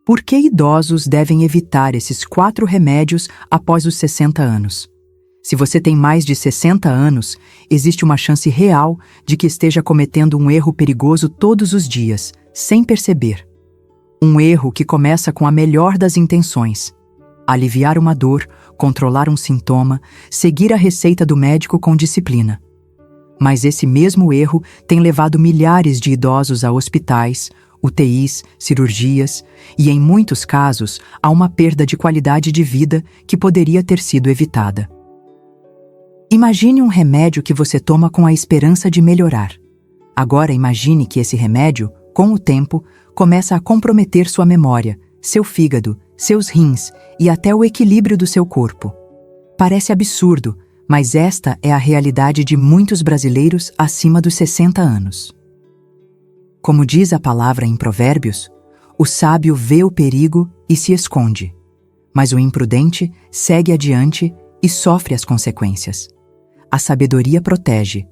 Por que idosos devem evitar esses 4 remédios após os 60 anos? Se você tem mais de 60 anos, existe uma chance real de que esteja cometendo um erro perigoso todos os dias, sem perceber. Um erro que começa com a melhor das intenções: aliviar uma dor, controlar um sintoma, seguir a receita do médico com disciplina. Mas esse mesmo erro tem levado milhares de idosos a hospitais, UTIs, cirurgias e, em muitos casos, a uma perda de qualidade de vida que poderia ter sido evitada. Imagine um remédio que você toma com a esperança de melhorar. Agora imagine que esse remédio, com o tempo, começa a comprometer sua memória, seu fígado, seus rins e até o equilíbrio do seu corpo. Parece absurdo, mas esta é a realidade de muitos brasileiros acima dos 60 anos. Como diz a palavra em Provérbios, o sábio vê o perigo e se esconde, mas o imprudente segue adiante e sofre as consequências. A sabedoria protege,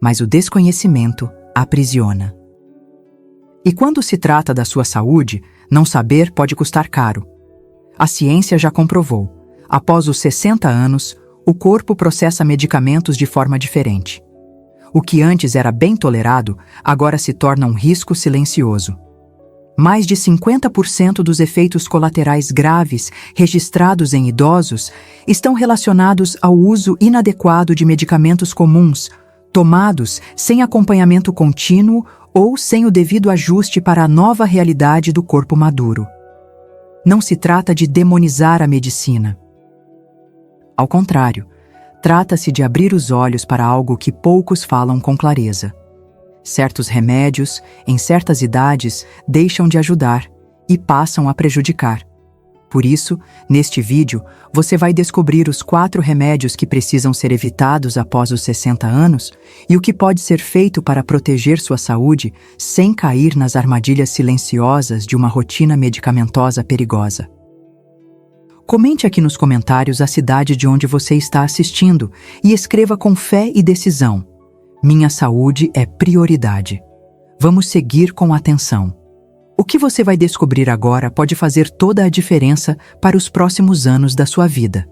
mas o desconhecimento aprisiona. E quando se trata da sua saúde, não saber pode custar caro. A ciência já comprovou: após os 60 anos, o corpo processa medicamentos de forma diferente. O que antes era bem tolerado, agora se torna um risco silencioso. Mais de 50% dos efeitos colaterais graves registrados em idosos estão relacionados ao uso inadequado de medicamentos comuns, tomados sem acompanhamento contínuo ou sem o devido ajuste para a nova realidade do corpo maduro. Não se trata de demonizar a medicina. Ao contrário, trata-se de abrir os olhos para algo que poucos falam com clareza. Certos remédios, em certas idades, deixam de ajudar e passam a prejudicar. Por isso, neste vídeo, você vai descobrir os 4 remédios que precisam ser evitados após os 60 anos e o que pode ser feito para proteger sua saúde sem cair nas armadilhas silenciosas de uma rotina medicamentosa perigosa. Comente aqui nos comentários a cidade de onde você está assistindo e escreva com fé e decisão: minha saúde é prioridade. Vamos seguir com atenção. O que você vai descobrir agora pode fazer toda a diferença para os próximos anos da sua vida.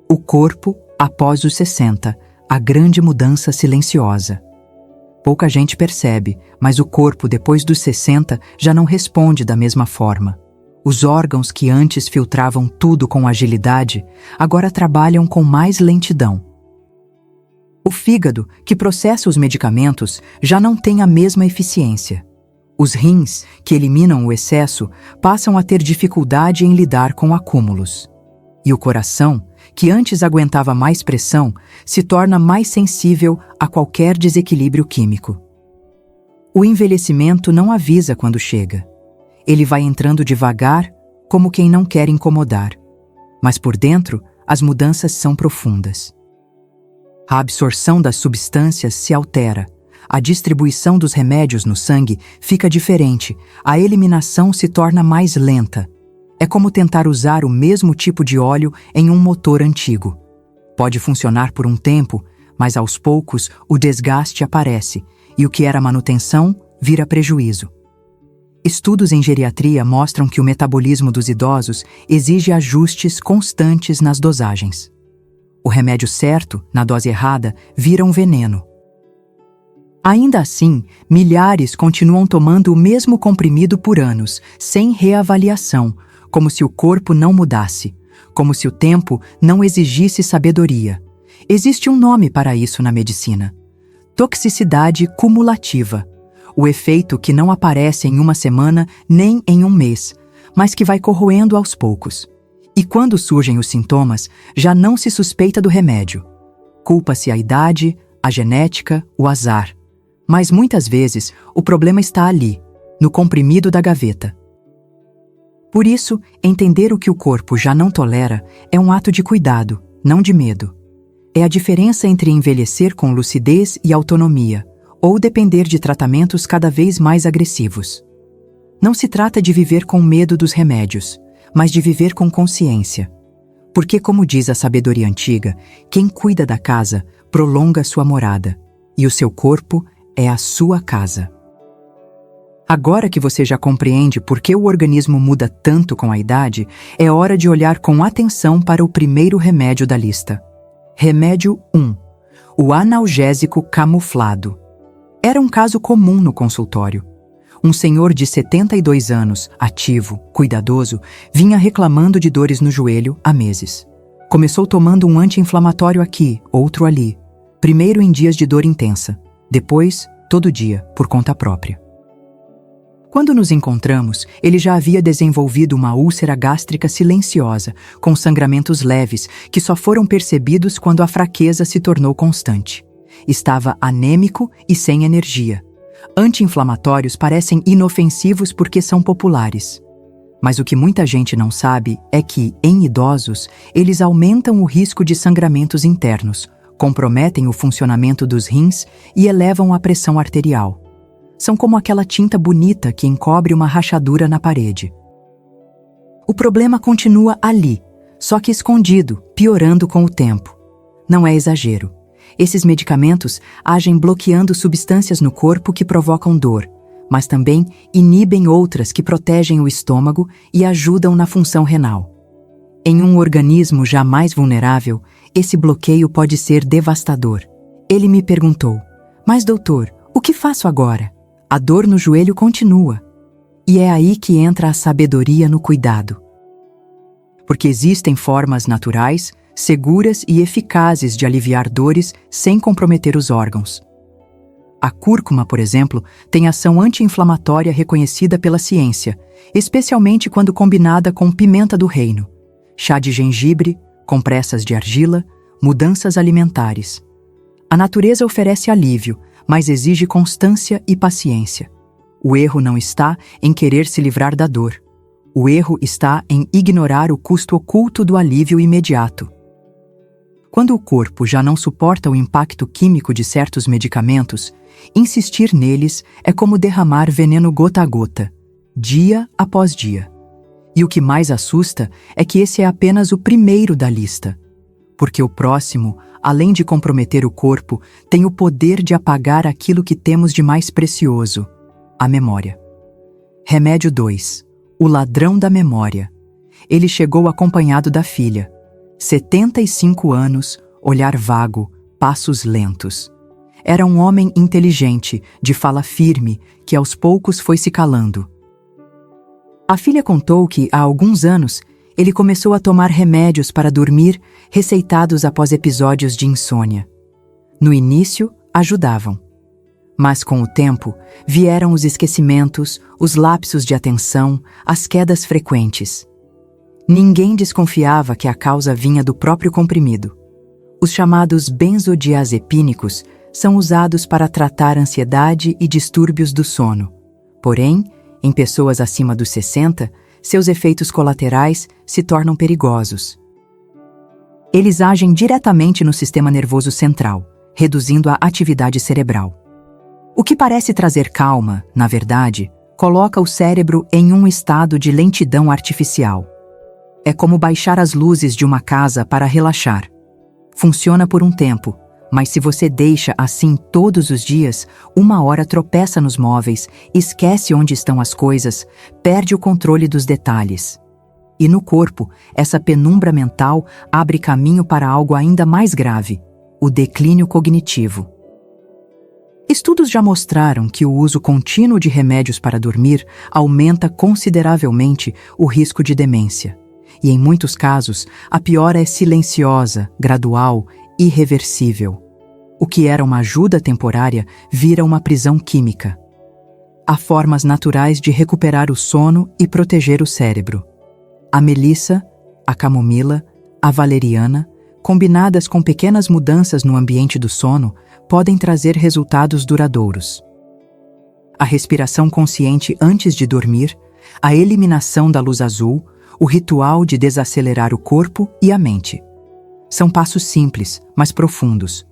O corpo após os 60, a grande mudança silenciosa. Pouca gente percebe, mas o corpo depois dos 60 já não responde da mesma forma. Os órgãos que antes filtravam tudo com agilidade, agora trabalham com mais lentidão. O fígado, que processa os medicamentos, já não tem a mesma eficiência. Os rins, que eliminam o excesso, passam a ter dificuldade em lidar com acúmulos. E o coração, que antes aguentava mais pressão, se torna mais sensível a qualquer desequilíbrio químico. O envelhecimento não avisa quando chega. Ele vai entrando devagar, como quem não quer incomodar. Mas por dentro, as mudanças são profundas. A absorção das substâncias se altera, a distribuição dos remédios no sangue fica diferente, a eliminação se torna mais lenta. É como tentar usar o mesmo tipo de óleo em um motor antigo. Pode funcionar por um tempo, mas aos poucos o desgaste aparece e o que era manutenção vira prejuízo. Estudos em geriatria mostram que o metabolismo dos idosos exige ajustes constantes nas dosagens. O remédio certo, na dose errada, vira um veneno. Ainda assim, milhares continuam tomando o mesmo comprimido por anos, sem reavaliação, como se o corpo não mudasse, como se o tempo não exigisse sabedoria. Existe um nome para isso na medicina: toxicidade cumulativa. O efeito que não aparece em uma semana nem em um mês, mas que vai corroendo aos poucos. E quando surgem os sintomas, já não se suspeita do remédio. Culpa-se a idade, a genética, o azar. Mas muitas vezes o problema está ali, no comprimido da gaveta. Por isso, entender o que o corpo já não tolera é um ato de cuidado, não de medo. É a diferença entre envelhecer com lucidez e autonomia, ou depender de tratamentos cada vez mais agressivos. Não se trata de viver com medo dos remédios, mas de viver com consciência. Porque, como diz a sabedoria antiga, quem cuida da casa prolonga sua morada, e o seu corpo é a sua casa. Agora que você já compreende por que o organismo muda tanto com a idade, é hora de olhar com atenção para o primeiro remédio da lista. Remédio 1. O analgésico camuflado. Era um caso comum no consultório. Um senhor de 72 anos, ativo, cuidadoso, vinha reclamando de dores no joelho há meses. Começou tomando um anti-inflamatório aqui, outro ali. Primeiro em dias de dor intensa, depois, todo dia, por conta própria. Quando nos encontramos, ele já havia desenvolvido uma úlcera gástrica silenciosa, com sangramentos leves, que só foram percebidos quando a fraqueza se tornou constante. Estava anêmico e sem energia. Anti-inflamatórios parecem inofensivos porque são populares. Mas o que muita gente não sabe é que, em idosos, eles aumentam o risco de sangramentos internos, comprometem o funcionamento dos rins e elevam a pressão arterial. São como aquela tinta bonita que encobre uma rachadura na parede. O problema continua ali, só que escondido, piorando com o tempo. Não é exagero. Esses medicamentos agem bloqueando substâncias no corpo que provocam dor, mas também inibem outras que protegem o estômago e ajudam na função renal. Em um organismo já mais vulnerável, esse bloqueio pode ser devastador. Ele me perguntou: "Mas doutor, o que faço agora?" A dor no joelho continua. E é aí que entra a sabedoria no cuidado. Porque existem formas naturais, seguras e eficazes de aliviar dores sem comprometer os órgãos. A cúrcuma, por exemplo, tem ação anti-inflamatória reconhecida pela ciência, especialmente quando combinada com pimenta do reino, chá de gengibre, compressas de argila, mudanças alimentares. A natureza oferece alívio, mas exige constância e paciência. O erro não está em querer se livrar da dor. O erro está em ignorar o custo oculto do alívio imediato. Quando o corpo já não suporta o impacto químico de certos medicamentos, insistir neles é como derramar veneno gota a gota, dia após dia. E o que mais assusta é que esse é apenas o primeiro da lista, porque o próximo, além de comprometer o corpo, tem o poder de apagar aquilo que temos de mais precioso, a memória. Remédio 2. O ladrão da memória. Ele chegou acompanhado da filha. 75 anos, olhar vago, passos lentos. Era um homem inteligente, de fala firme, que aos poucos foi se calando. A filha contou que, há alguns anos, ele começou a tomar remédios para dormir, receitados após episódios de insônia. No início, ajudavam. Mas com o tempo, vieram os esquecimentos, os lapsos de atenção, as quedas frequentes. Ninguém desconfiava que a causa vinha do próprio comprimido. Os chamados benzodiazepínicos são usados para tratar ansiedade e distúrbios do sono. Porém, em pessoas acima dos 60, seus efeitos colaterais se tornam perigosos. Eles agem diretamente no sistema nervoso central, reduzindo a atividade cerebral. O que parece trazer calma, na verdade, coloca o cérebro em um estado de lentidão artificial. É como baixar as luzes de uma casa para relaxar. Funciona por um tempo, mas se você deixa assim todos os dias, uma hora tropeça nos móveis, esquece onde estão as coisas, perde o controle dos detalhes. E no corpo, essa penumbra mental abre caminho para algo ainda mais grave, o declínio cognitivo. Estudos já mostraram que o uso contínuo de remédios para dormir aumenta consideravelmente o risco de demência. E em muitos casos, a piora é silenciosa, gradual, irreversível. O que era uma ajuda temporária vira uma prisão química. Há formas naturais de recuperar o sono e proteger o cérebro. A melissa, a camomila, a valeriana, combinadas com pequenas mudanças no ambiente do sono, podem trazer resultados duradouros. A respiração consciente antes de dormir, a eliminação da luz azul, o ritual de desacelerar o corpo e a mente. São passos simples, mas profundos.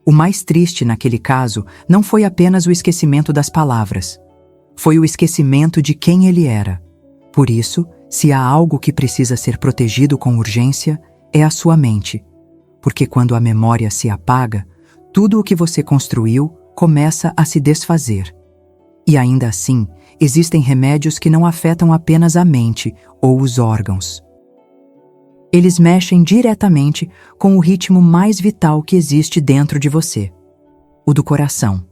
O mais triste naquele caso não foi apenas o esquecimento das palavras. Foi o esquecimento de quem ele era. Por isso, se há algo que precisa ser protegido com urgência, é a sua mente. Porque quando a memória se apaga, tudo o que você construiu começa a se desfazer. E ainda assim, existem remédios que não afetam apenas a mente ou os órgãos. Eles mexem diretamente com o ritmo mais vital que existe dentro de você, o do coração.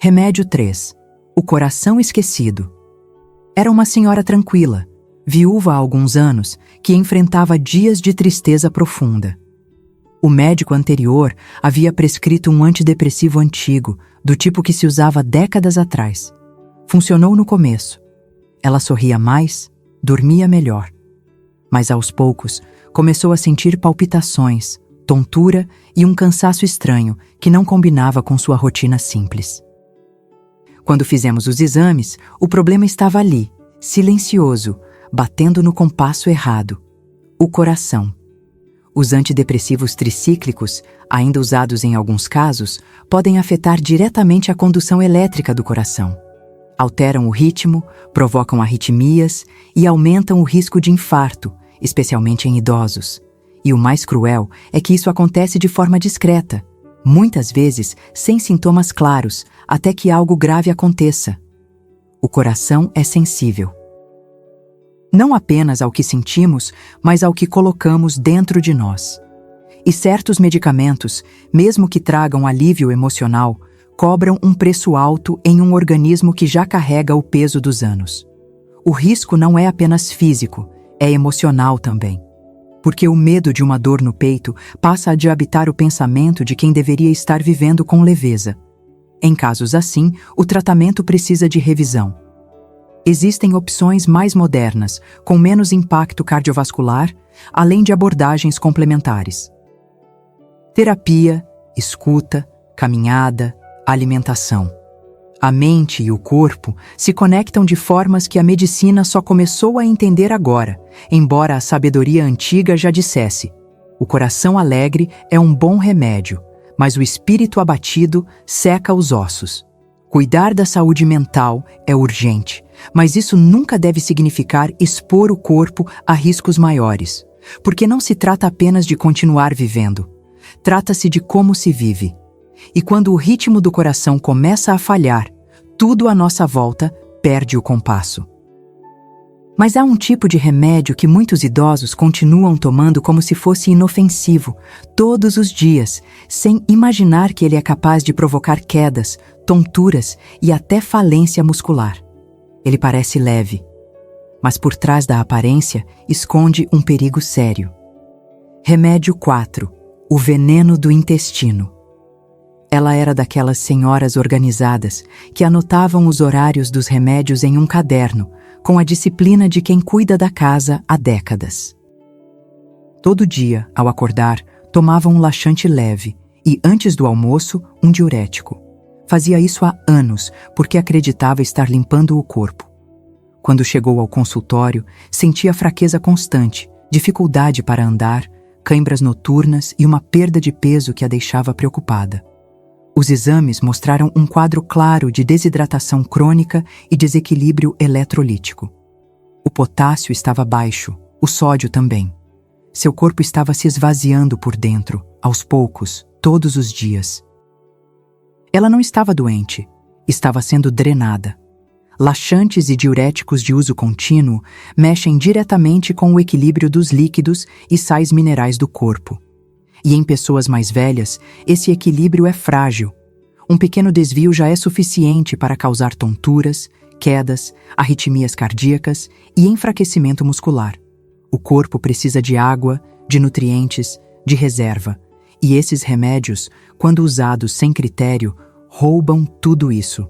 Remédio 3. O coração esquecido. Era uma senhora tranquila, viúva há alguns anos, que enfrentava dias de tristeza profunda. O médico anterior havia prescrito um antidepressivo antigo, do tipo que se usava décadas atrás. Funcionou no começo. Ela sorria mais, dormia melhor. Mas aos poucos, começou a sentir palpitações, tontura e um cansaço estranho que não combinava com sua rotina simples. Quando fizemos os exames, o problema estava ali, silencioso, batendo no compasso errado: o coração. Os antidepressivos tricíclicos, ainda usados em alguns casos, podem afetar diretamente a condução elétrica do coração. Alteram o ritmo, provocam arritmias e aumentam o risco de infarto, especialmente em idosos. E o mais cruel é que isso acontece de forma discreta, muitas vezes sem sintomas claros, até que algo grave aconteça. O coração é sensível. Não apenas ao que sentimos, mas ao que colocamos dentro de nós. E certos medicamentos, mesmo que tragam alívio emocional, cobram um preço alto em um organismo que já carrega o peso dos anos. O risco não é apenas físico, é emocional também. Porque o medo de uma dor no peito passa a habitar o pensamento de quem deveria estar vivendo com leveza. Em casos assim, o tratamento precisa de revisão. Existem opções mais modernas, com menos impacto cardiovascular, além de abordagens complementares. Terapia, escuta, caminhada, alimentação. A mente e o corpo se conectam de formas que a medicina só começou a entender agora, embora a sabedoria antiga já dissesse: o coração alegre é um bom remédio, mas o espírito abatido seca os ossos. Cuidar da saúde mental é urgente, mas isso nunca deve significar expor o corpo a riscos maiores, porque não se trata apenas de continuar vivendo. Trata-se de como se vive. E quando o ritmo do coração começa a falhar, tudo à nossa volta perde o compasso. Mas há um tipo de remédio que muitos idosos continuam tomando como se fosse inofensivo, todos os dias, sem imaginar que ele é capaz de provocar quedas, tonturas e até falência muscular. Ele parece leve, mas por trás da aparência esconde um perigo sério. Remédio 4. O veneno do intestino. Ela era daquelas senhoras organizadas que anotavam os horários dos remédios em um caderno, com a disciplina de quem cuida da casa há décadas. Todo dia, ao acordar, tomava um laxante leve e, antes do almoço, um diurético. Fazia isso há anos, porque acreditava estar limpando o corpo. Quando chegou ao consultório, sentia fraqueza constante, dificuldade para andar, cãibras noturnas e uma perda de peso que a deixava preocupada. Os exames mostraram um quadro claro de desidratação crônica e desequilíbrio eletrolítico. O potássio estava baixo, o sódio também. Seu corpo estava se esvaziando por dentro, aos poucos, todos os dias. Ela não estava doente, estava sendo drenada. Laxantes e diuréticos de uso contínuo mexem diretamente com o equilíbrio dos líquidos e sais minerais do corpo. E em pessoas mais velhas, esse equilíbrio é frágil. Um pequeno desvio já é suficiente para causar tonturas, quedas, arritmias cardíacas e enfraquecimento muscular. O corpo precisa de água, de nutrientes, de reserva. E esses remédios, quando usados sem critério, roubam tudo isso.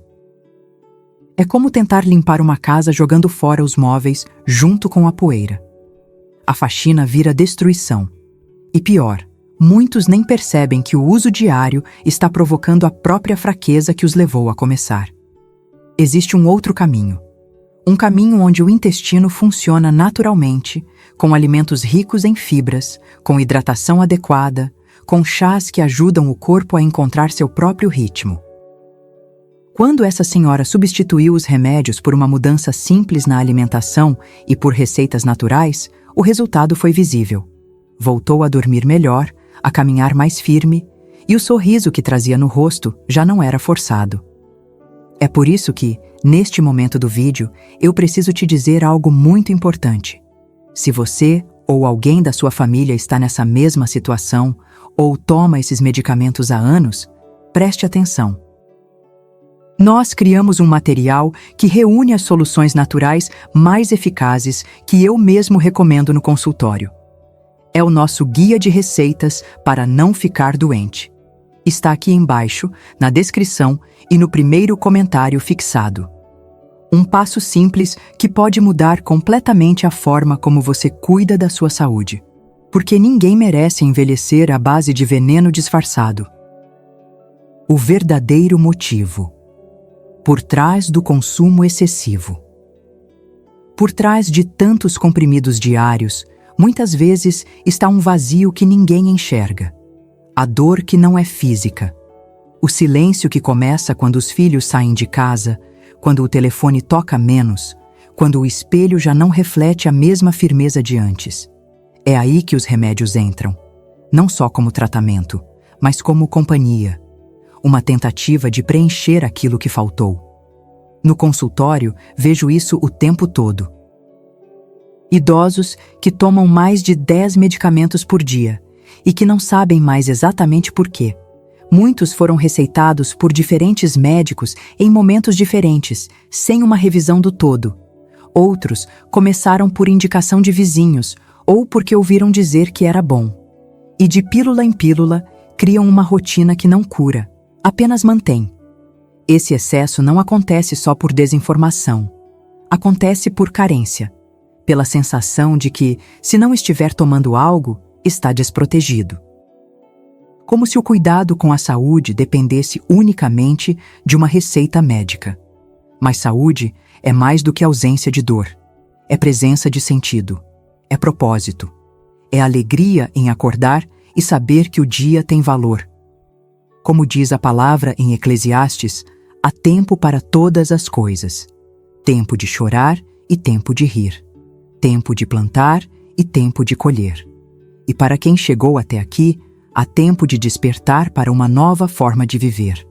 É como tentar limpar uma casa jogando fora os móveis junto com a poeira. A faxina vira destruição. E pior, muitos nem percebem que o uso diário está provocando a própria fraqueza que os levou a começar. Existe um outro caminho. Um caminho onde o intestino funciona naturalmente, com alimentos ricos em fibras, com hidratação adequada, com chás que ajudam o corpo a encontrar seu próprio ritmo. Quando essa senhora substituiu os remédios por uma mudança simples na alimentação e por receitas naturais, o resultado foi visível. Voltou a dormir melhor, a caminhar mais firme, e o sorriso que trazia no rosto já não era forçado. É por isso que, neste momento do vídeo, eu preciso te dizer algo muito importante. Se você ou alguém da sua família está nessa mesma situação ou toma esses medicamentos há anos, preste atenção. Nós criamos um material que reúne as soluções naturais mais eficazes que eu mesmo recomendo no consultório. É o nosso guia de receitas para não ficar doente. Está aqui embaixo, na descrição e no primeiro comentário fixado. Um passo simples que pode mudar completamente a forma como você cuida da sua saúde. Porque ninguém merece envelhecer à base de veneno disfarçado. O verdadeiro motivo. Por trás do consumo excessivo. Por trás de tantos comprimidos diários, muitas vezes está um vazio que ninguém enxerga. A dor que não é física. O silêncio que começa quando os filhos saem de casa, quando o telefone toca menos, quando o espelho já não reflete a mesma firmeza de antes. É aí que os remédios entram. Não só como tratamento, mas como companhia. Uma tentativa de preencher aquilo que faltou. No consultório, vejo isso o tempo todo. Idosos que tomam mais de 10 medicamentos por dia e que não sabem mais exatamente por quê. Muitos foram receitados por diferentes médicos em momentos diferentes, sem uma revisão do todo. Outros começaram por indicação de vizinhos ou porque ouviram dizer que era bom. E de pílula em pílula, criam uma rotina que não cura, apenas mantém. Esse excesso não acontece só por desinformação. Acontece por carência, pela sensação de que, se não estiver tomando algo, está desprotegido. Como se o cuidado com a saúde dependesse unicamente de uma receita médica. Mas saúde é mais do que ausência de dor. É presença de sentido. É propósito. É alegria em acordar e saber que o dia tem valor. Como diz a palavra em Eclesiastes, há tempo para todas as coisas. Tempo de chorar e tempo de rir. Tempo de plantar e tempo de colher. E para quem chegou até aqui, há tempo de despertar para uma nova forma de viver.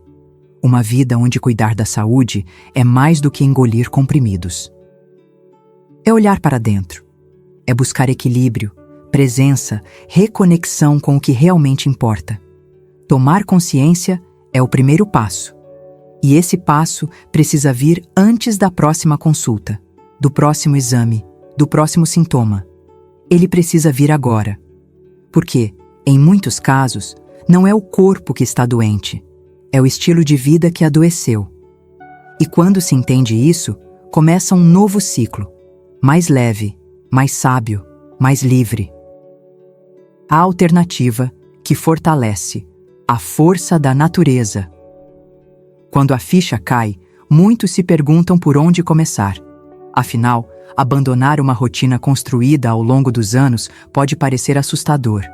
Uma vida onde cuidar da saúde é mais do que engolir comprimidos. É olhar para dentro. É buscar equilíbrio, presença, reconexão com o que realmente importa. Tomar consciência é o primeiro passo. E esse passo precisa vir antes da próxima consulta, do próximo exame, do próximo sintoma. Ele precisa vir agora. Porque, em muitos casos, não é o corpo que está doente, é o estilo de vida que adoeceu. E quando se entende isso, começa um novo ciclo, mais leve, mais sábio, mais livre. A alternativa que fortalece a força da natureza. Quando a ficha cai, muitos se perguntam por onde começar. Afinal, abandonar uma rotina construída ao longo dos anos pode parecer assustador.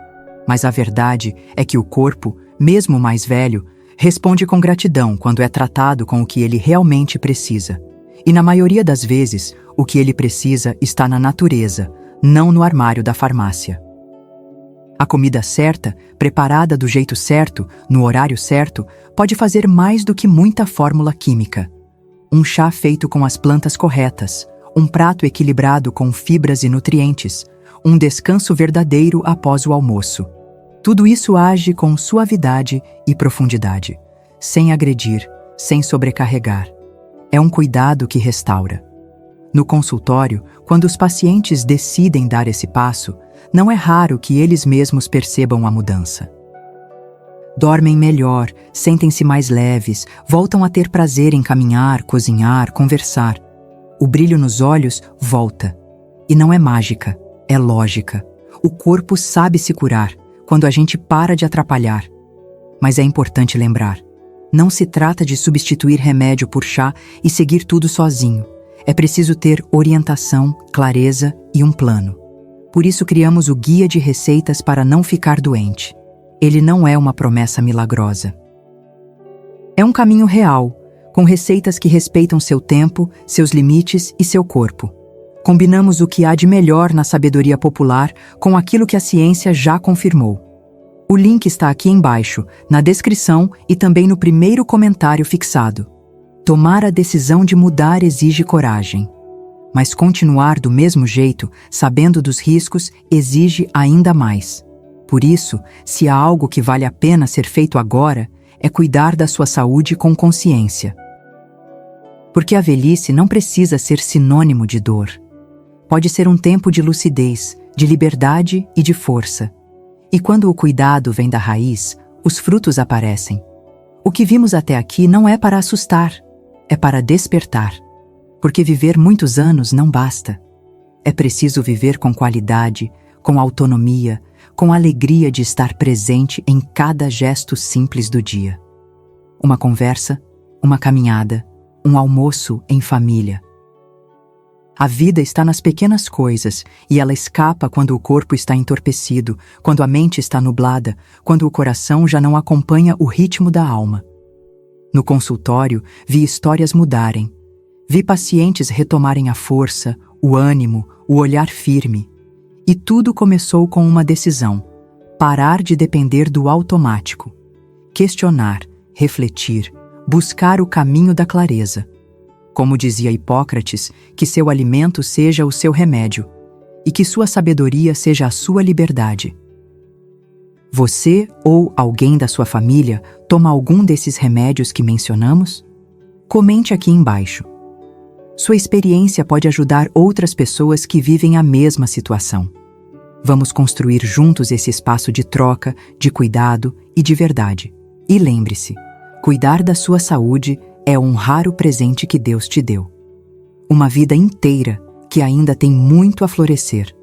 Mas a verdade é que o corpo, mesmo mais velho, responde com gratidão quando é tratado com o que ele realmente precisa. E na maioria das vezes, o que ele precisa está na natureza, não no armário da farmácia. A comida certa, preparada do jeito certo, no horário certo, pode fazer mais do que muita fórmula química. Um chá feito com as plantas corretas, um prato equilibrado com fibras e nutrientes, um descanso verdadeiro após o almoço. Tudo isso age com suavidade e profundidade, sem agredir, sem sobrecarregar. É um cuidado que restaura. No consultório, quando os pacientes decidem dar esse passo, não é raro que eles mesmos percebam a mudança. Dormem melhor, sentem-se mais leves, voltam a ter prazer em caminhar, cozinhar, conversar. O brilho nos olhos volta. E não é mágica, é lógica. O corpo sabe se curar quando a gente para de atrapalhar. Mas é importante lembrar, não se trata de substituir remédio por chá e seguir tudo sozinho. É preciso ter orientação, clareza e um plano. Por isso criamos o Guia de Receitas para não ficar doente. Ele não é uma promessa milagrosa. É um caminho real, com receitas que respeitam seu tempo, seus limites e seu corpo. Combinamos o que há de melhor na sabedoria popular com aquilo que a ciência já confirmou. O link está aqui embaixo, na descrição e também no primeiro comentário fixado. Tomar a decisão de mudar exige coragem, mas continuar do mesmo jeito, sabendo dos riscos, exige ainda mais. Por isso, se há algo que vale a pena ser feito agora, é cuidar da sua saúde com consciência. Porque a velhice não precisa ser sinônimo de dor. Pode ser um tempo de lucidez, de liberdade e de força. E quando o cuidado vem da raiz, os frutos aparecem. O que vimos até aqui não é para assustar, é para despertar. Porque viver muitos anos não basta. É preciso viver com qualidade, com autonomia, com a alegria de estar presente em cada gesto simples do dia. Uma conversa, uma caminhada, um almoço em família. A vida está nas pequenas coisas e ela escapa quando o corpo está entorpecido, quando a mente está nublada, quando o coração já não acompanha o ritmo da alma. No consultório, vi histórias mudarem. Vi pacientes retomarem a força, o ânimo, o olhar firme. E tudo começou com uma decisão: parar de depender do automático. Questionar, refletir, buscar o caminho da clareza. Como dizia Hipócrates, que seu alimento seja o seu remédio e que sua sabedoria seja a sua liberdade. Você ou alguém da sua família toma algum desses remédios que mencionamos? Comente aqui embaixo. Sua experiência pode ajudar outras pessoas que vivem a mesma situação. Vamos construir juntos esse espaço de troca, de cuidado e de verdade. E lembre-se, cuidar da sua saúde é honrar o presente que Deus te deu. Uma vida inteira que ainda tem muito a florescer.